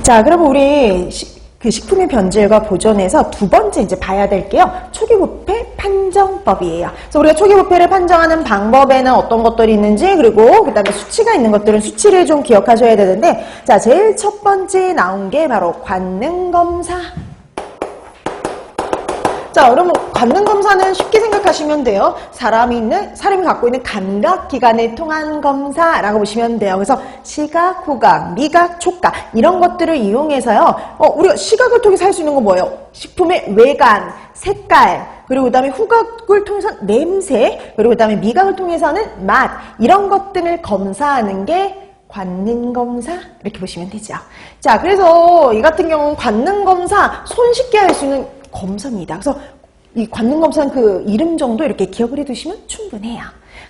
자, 그럼 우리 그 식품의 변질과 보존에서 두 번째 이제 봐야 될게요. 초기 부패 판정법이에요. 그래서 우리가 초기 부패를 판정하는 방법에는 어떤 것들이 있는지, 그리고 그 다음에 수치가 있는 것들은 수치를 좀 기억하셔야 되는데, 자, 제일 첫 번째 나온 게 바로 관능검사. 자, 그러면 관능검사는 쉽게 생각하시면 돼요. 사람이 갖고 있는 감각기관을 통한 검사라고 보시면 돼요. 그래서 시각, 후각, 미각, 촉각 이런 것들을 이용해서요. 우리가 시각을 통해서 할 수 있는 건 뭐예요? 식품의 외관, 색깔, 그리고 그 다음에 후각을 통해서는 냄새, 그리고 그 다음에 미각을 통해서는 맛, 이런 것들을 검사하는 게 관능검사 이렇게 보시면 되죠. 자, 그래서 이 같은 경우는 관능검사 손쉽게 할 수 있는 검사입니다. 그래서 이 관능검사는 그 이름 정도 이렇게 기억을 해두시면 충분해요.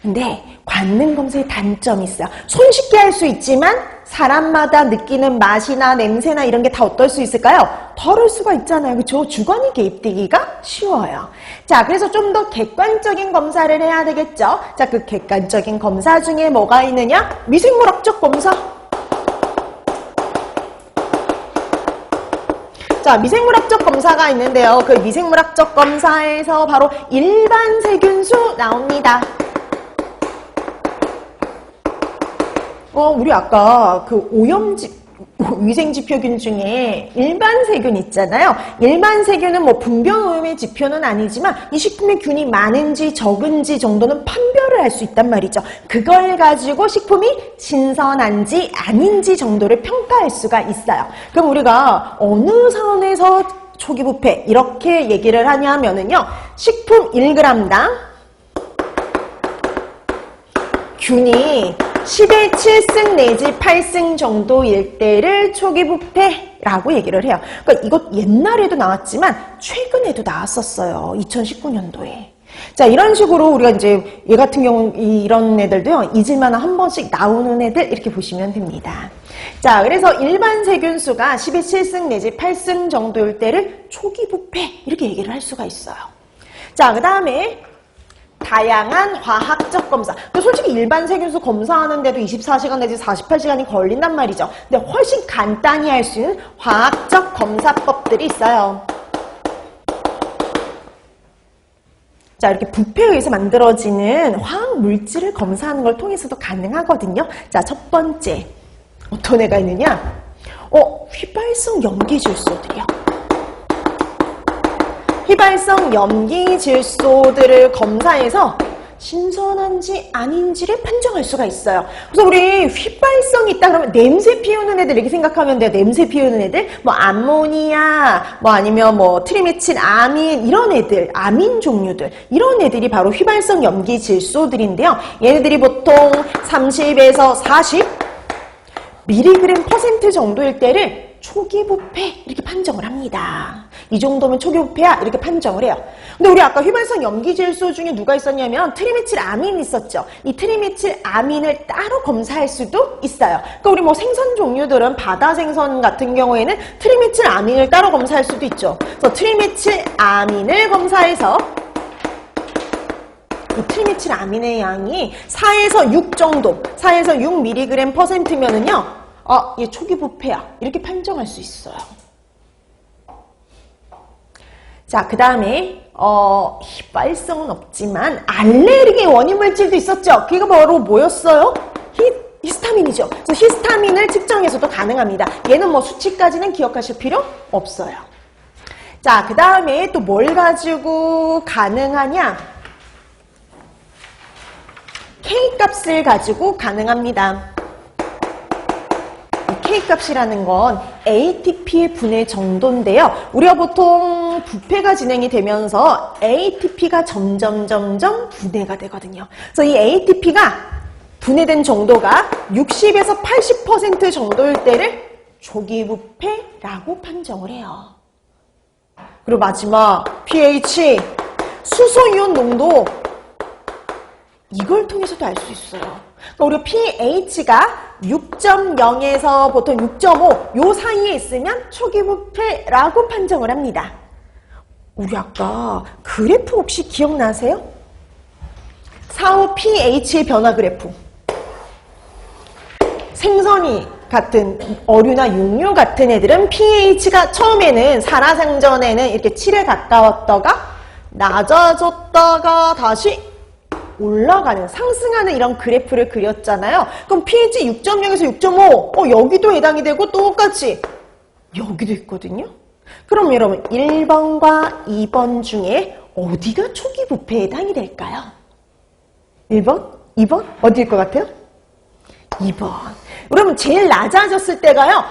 근데 관능검사의 단점이 있어요. 손쉽게 할 수 있지만 사람마다 느끼는 맛이나 냄새나 이런 게 다 어떨 수 있을까요? 다를 수가 있잖아요. 그렇죠? 주관이 개입되기가 쉬워요. 자, 그래서 좀 더 객관적인 검사를 해야 되겠죠. 자, 그 객관적인 검사 중에 뭐가 있느냐? 미생물학적 검사. 자, 미생물학적 검사가 있는데요. 그 미생물학적 검사에서 바로 일반 세균수 나옵니다. 우리 아까 그 위생지표균 중에 일반 세균 있잖아요. 일반 세균은 뭐 분변 오염의 지표는 아니지만 이 식품의 균이 많은지 적은지 정도는 판별을 할 수 있단 말이죠. 그걸 가지고 식품이 신선한지 아닌지 정도를 평가할 수가 있어요. 그럼 우리가 어느 선에서 초기 부패 이렇게 얘기를 하냐면은요. 식품 1g당 균이 10의 7승 내지 8승 정도일 때를 초기 부패라고 얘기를 해요. 그러니까 이것 옛날에도 나왔지만 최근에도 나왔었어요. 2019년도에. 자, 이런 식으로 우리가 이제 얘 같은 경우 이런 애들도요. 잊을만한 한 번씩 나오는 애들 이렇게 보시면 됩니다. 자, 그래서 일반 세균수가 10의 7승 내지 8승 정도일 때를 초기 부패 이렇게 얘기를 할 수가 있어요. 자, 그 다음에 다양한 화학적 검사. 솔직히 일반 세균수 검사하는데도 24시간 내지 48시간이 걸린단 말이죠. 근데 훨씬 간단히 할 수 있는 화학적 검사법들이 있어요. 자, 이렇게 부패에 의해서 만들어지는 화학 물질을 검사하는 걸 통해서도 가능하거든요. 자, 첫 번째 어떤 애가 있느냐? 휘발성 염기질소들이요. 휘발성 염기질소들을 검사해서 신선한지 아닌지를 판정할 수가 있어요. 그래서 우리 휘발성이 있다 그러면 냄새 피우는 애들 이렇게 생각하면 돼요. 냄새 피우는 애들, 뭐 암모니아, 뭐 아니면 뭐 트리메틸 아민 이런 애들, 아민 종류들 이런 애들이 바로 휘발성 염기질소들인데요. 얘네들이 보통 30에서 40 mg% 정도일 때를 초기 부패 이렇게 판정을 합니다. 이 정도면 초기 부패야 이렇게 판정을 해요. 근데 우리 아까 휘발성 염기질소 중에 누가 있었냐면 트리메틸 아민 있었죠. 이 트리메틸 아민을 따로 검사할 수도 있어요. 그러니까 우리 뭐 생선 종류들은 바다 생선 같은 경우에는 트리메틸 아민을 따로 검사할 수도 있죠. 그래서 트리메틸 아민을 검사해서 이 트리메틸 아민의 양이 4에서 6 정도, 4에서 6mg%면은요. 얘 초기 부패야. 이렇게 판정할 수 있어요. 자, 그 다음에 휘발성은 없지만 알레르기의 원인 물질도 있었죠. 그게 바로 뭐였어요? 히스타민이죠. 그래서 히스타민을 측정해서도 가능합니다. 얘는 뭐 수치까지는 기억하실 필요 없어요. 자, 그 다음에 또 뭘 가지고 가능하냐? K값을 가지고 가능합니다. K값이라는 건 ATP의 분해 정도인데요. 우리가 보통 부패가 진행이 되면서 ATP가 점점 분해가 되거든요. 그래서 이 ATP가 분해된 정도가 60에서 80% 정도일 때를 초기 부패라고 판정을 해요. 그리고 마지막 pH, 수소이온 농도 이걸 통해서도 알 수 있어요. 그러니까 우리가 pH가 6.0에서 보통 6.5 요 사이에 있으면 초기 부패라고 판정을 합니다. 우리 아까 그래프 혹시 기억나세요? 4호 pH의 변화 그래프. 생선이 같은 어류나 육류 같은 애들은 pH가 처음에는 살아생전에는 이렇게 7에 가까웠다가 낮아졌다가 다시 올라가는, 상승하는 이런 그래프를 그렸잖아요. 그럼 pH 6.0에서 6.5, 여기도 해당이 되고 똑같이 여기도 있거든요. 그럼 여러분 1번과 2번 중에 어디가 초기 부패에 해당이 될까요? 1번? 2번? 어디일 것 같아요? 2번. 여러분 제일 낮아졌을 때가요,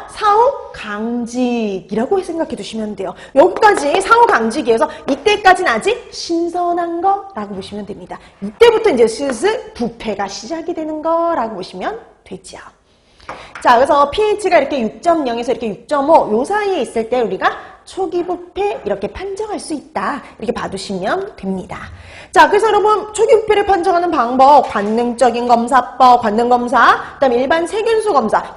상호강직이라고 생각해 두시면 돼요. 여기까지 상호강직이어서 이때까지는 아직 신선한 거라고 보시면 됩니다. 이때부터 이제 슬슬 부패가 시작이 되는 거라고 보시면 되죠. 자, 그래서 pH가 이렇게 6.0에서 이렇게 6.5 요 사이에 있을 때 우리가 초기 부패 이렇게 판정할 수 있다, 이렇게 봐두시면 됩니다. 자, 그래서 여러분 초기 부패를 판정하는 방법, 관능적인 검사법, 관능검사, 그다음에 일반 세균수 검사